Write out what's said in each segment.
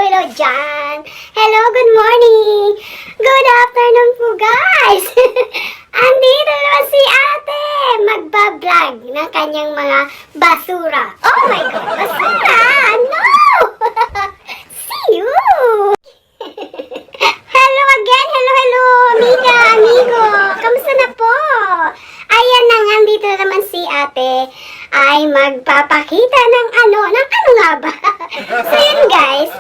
Hello dyan. Hello, good morning. Good afternoon po, guys. Andito naman si ate. Magbablog ng kanyang mga basura. Oh my God, basura! No! See you! Hello again. Hello, amiga, amigo. Kamusta na po? Ayan na nga, dito naman si ate ay magpapakita ng ano nga ba? So yun guys,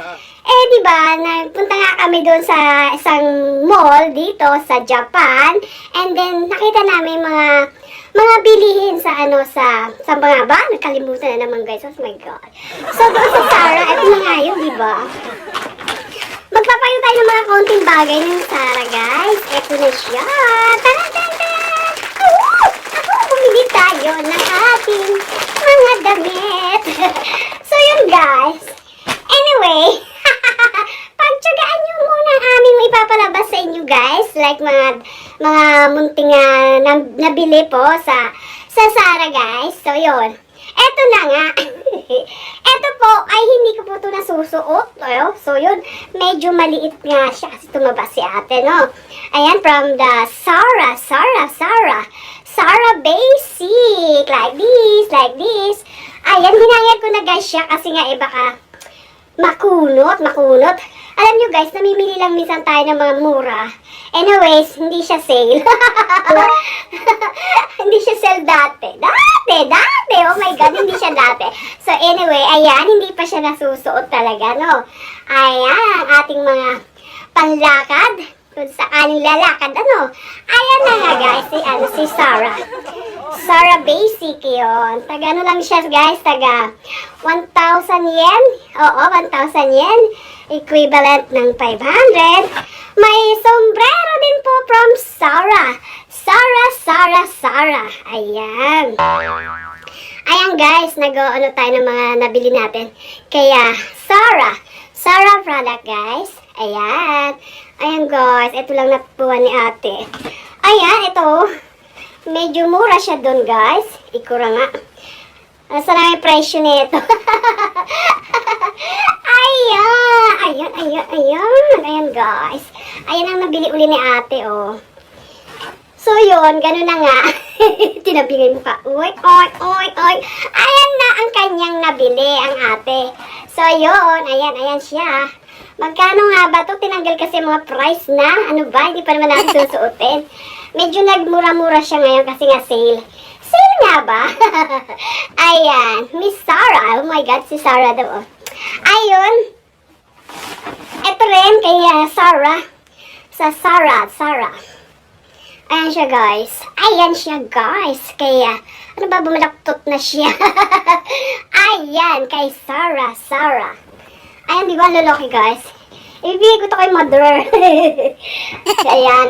diba, nagpunta nga kami doon sa isang mall dito sa Japan, and then nakita namin mga bilihin sa sa mga ba? Nakalimutan na naman guys, oh my God. So doon sa Zara, ito na nga yun, diba? Magpapayo tayo ng mga konting bagay ng Zara guys. Ito na siya. Taran-tan-tan! Bumili tayo ng ating mga damit. So yun guys. Anyway, pagtsagaan nyo muna ang aming ipapalabas sa inyo guys. Like mga munting nabili po sa Zara guys. So yun. Eto na nga. Eto po ay hindi ko po ito nasusuot. So yun, medyo maliit nga siya kasi tumaba si ate, no? Ayan, from the Zara Basic. Like this. Ayan, hinangyan ko na guys siya kasi nga baka makunot. Alam nyo guys, namimili lang minsan tayo ng mga mura. Anyways, hindi siya sale. Hindi siya sale dati. Oh my God, hindi siya dati. So anyway, ayan, hindi pa siya nasusuot talaga, no? Ayan, ating mga panlakad. Kung saan lalakad, ano? Ayan na nga guys, si Zara. Zara Basic yun. Taga ano lang siya guys, taga 1,000 yen. Oo, 1,000 yen. equivalent ng 500. May sombrero din po from Sarah. Sarah. Ayan. Ayan guys, nag-ano tayo ng mga nabili natin. Kaya, Sarah product guys. Ayan guys, ito lang napupuan ni ate. Ayan, ito. Medyo mura siya doon guys. Ikura nga. Saan na yung presyo nito? Ayan guys. Ayan ang nabili uli ni ate oh. So yun, ganun na nga. Tinabingay mo ka. Oy. Ayan na ang kanyang nabili, ang ate. So yun, ayan siya. Magkano nga ba to? Tinanggal kasi mga price na. Ano ba? Hindi pa naman natin susuotin. Medyo nagmura-mura siya ngayon kasi nga sale. Sale nga ba? Ayan, Miss Sarah. Oh my God, si Sarah daw. Ayun. Ito rin kay Sarah. Sa Sarah. Ayan siya guys. Kaya, ano ba, bumalaktot na siya. Ayan, kay Sarah. Ayan, di ba, loloki guys? Ibibigay ko to kay mother. Ayan.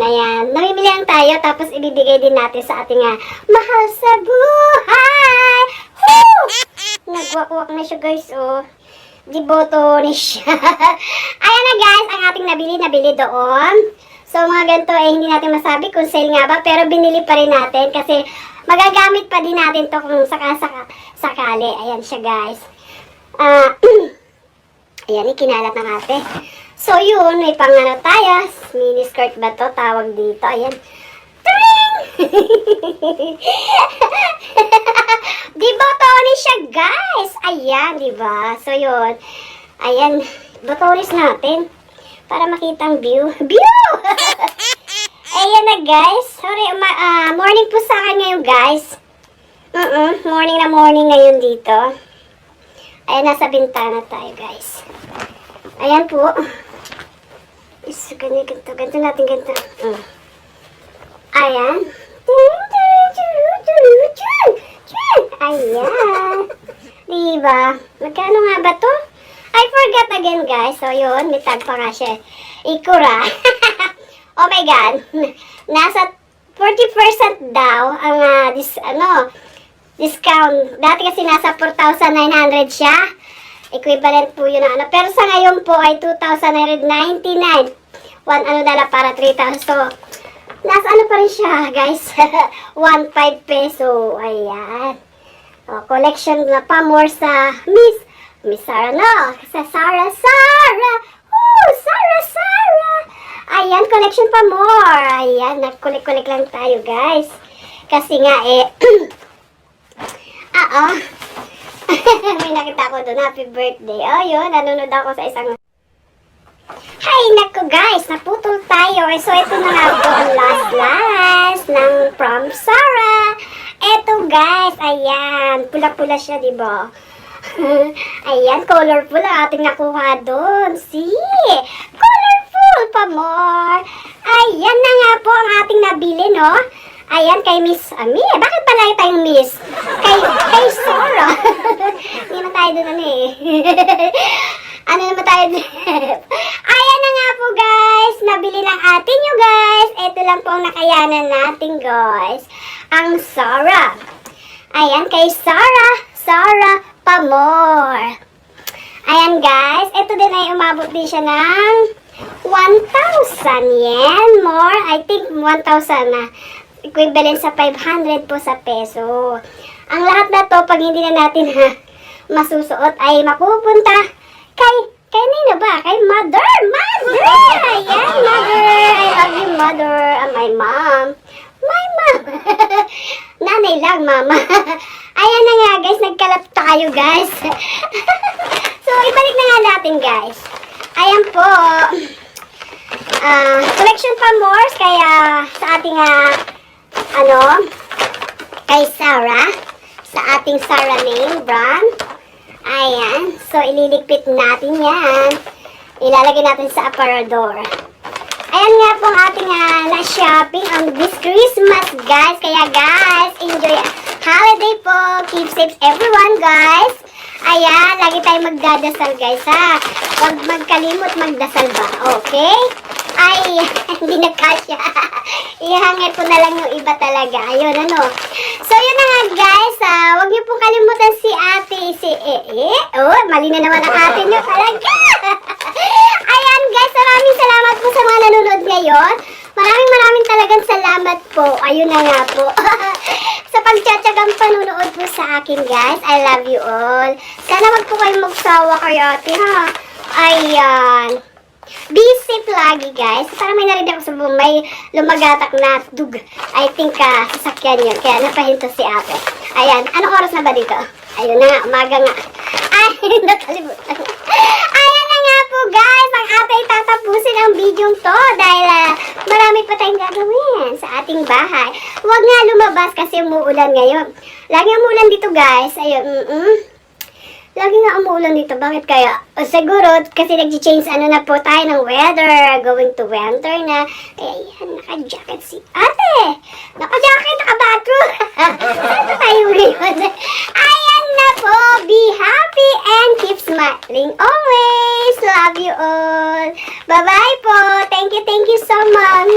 Namimili lang tayo, tapos ibibigay din natin sa ating mahal sa buhay. Woo! Nagwak-wak na siya guys, oh. Diboto ni siya. Ayan na guys, ang ating nabili doon. So mga ganito hindi natin masabi kung sale nga ba, pero binili pa rin natin kasi magagamit pa din natin to kung sakali. Ayan siya guys. Ayan, ikinalat ng ate. So yun, may pangano tayo. Mini skirt ba to? Tawag dito. Ayan. Tring! Dibotonis siya guys. Ayan, diba? So yun. Ayan, botonis natin. Para makita ang view. Ayan na guys. Sorry, morning po sa akin ngayon guys. Morning ngayon dito. Ayan, nasa bintana tayo guys. Ayan po. Ganito natin. Ayan. Ayan. Diba? Magkano nga ba to? I forgot again guys. So yun, may tag pa nga siya. Ikura. Oh my God. Nasa 40% daw ang discount. Dati kasi nasa 4,900 siya. Equivalent po yun ng Pero sa ngayon po ay 2,999. Para 3,000. So, nasa pa rin siya guys. 1.5 peso. Ayan. O, collection na pa more sa Miss Sarah, no? Sa Sarah. Sarah. Ayan, collection pa more. Ayan, nag-collect lang tayo, guys. Kasi nga, may nakita ko doon. Happy birthday. Oh, yun, nanonood ako sa isang... Hay, naku, guys. Naputol tayo. So, ito na nga po ang last ng from Sarah. Ito, guys. Ayan. Pula-pula siya, diba? Ayan, colorful ang ating nakuha doon. See? Colorful pa more. Ayan na nga po ang ating nabili, no? Ayan, kay Miss Ami. Bakit pala tayong Miss? Kay Sarah. Hindi naman tayo doon, Ano naman tayo doon? Ayan na nga po, guys. Nabili ng atin nyo, guys. Ito lang po ang nakayanan natin, guys. Ang Sarah. Ayan, kay Sarah pa more. Ayan guys, ito din ay umabot din siya ng 1,000 yen more. I think 1,000 na equivalent sa 500 po sa peso. Ang lahat na to, pag hindi na natin masusuot, ay mapupunta kay nino ba? Kay mother! Ayan, mother! I love you, mother! And my mom. Nanay lang, mama. Ayan na nga, guys. Nagkalap tayo, guys. So, ibalik na nga natin, guys. Ayan po. Collection pa more. Kaya, sa ating, kay Sarah. Sa ating Sarah name brand. Ayan. So, ililigpit natin yan. Ilalagay natin sa aparador. Ayan nga po ang ating na-shopping on this Christmas, guys. Kaya, guys, enjoy holiday po. Keep safe, everyone, guys. Ayan, lagi tayong magdadasal guys ha. Huwag magkalimot magdasal ba, okay? Ay, hindi na kasya. Ihangit ko na lang yung iba talaga. Ayun, ano. So, yun na nga guys. Huwag niyo pong kalimutan si ate, Oh, mali na naman ang ate niyo talaga. Ayan guys, maraming salamat po sa mga nanonood ngayon. Maraming talagang salamat po. Ayun na nga po. Sa pagtsatsagang panunood po sa akin guys. I love you all. Sana wag po kayong magsawa kay ate ha. Ayan. Be safe lagi guys. Parang may narinig ako sa buong may lumagatak na dug. I think sasakyan yun. Kaya napahinto si ate. Ayan. Anong oras na ba dito? Ayun na nga. Umaga nga. Ay, nakalimutan. Ayan na nga po guys. Ang ate ay tatapusin ang video to. Dahil marami pa tayong gagawin sa ating bahay. Huwag nga lumabas kasi umuulan ngayon. Lagi umuulan dito guys. Ayun. Lagi nga umuulan dito. Bakit kaya? O, siguro, kasi nag-change na po tayo ng weather. Going to winter na. Kaya yan, naka-jacket si ate. Naka-jacket, naka-bathroom. Saan pa tayo ngayon? Ayan na po. Be happy and keep smiling always. Love you all. Bye-bye po. Thank you so much.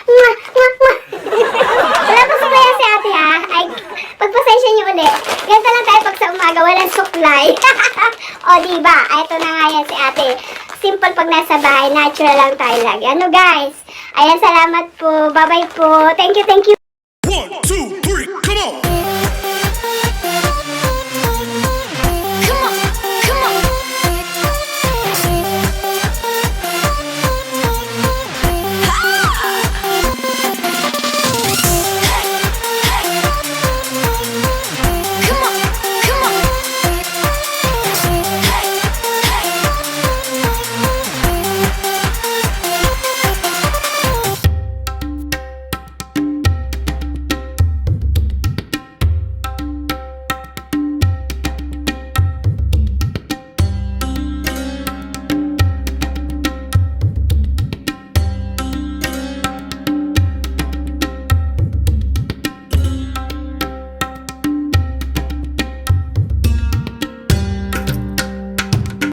Wala pa sumaya si ate ha. Ay, pagpasensya niyo ulit. Ganito lang tayo pag sa umaga. Walang suklay. O, diba? Ito na nga yan si ate. Simple pag nasa bahay. Natural lang tayo lagi. Ano guys? Ayan, salamat po. Bye-bye po. Thank you.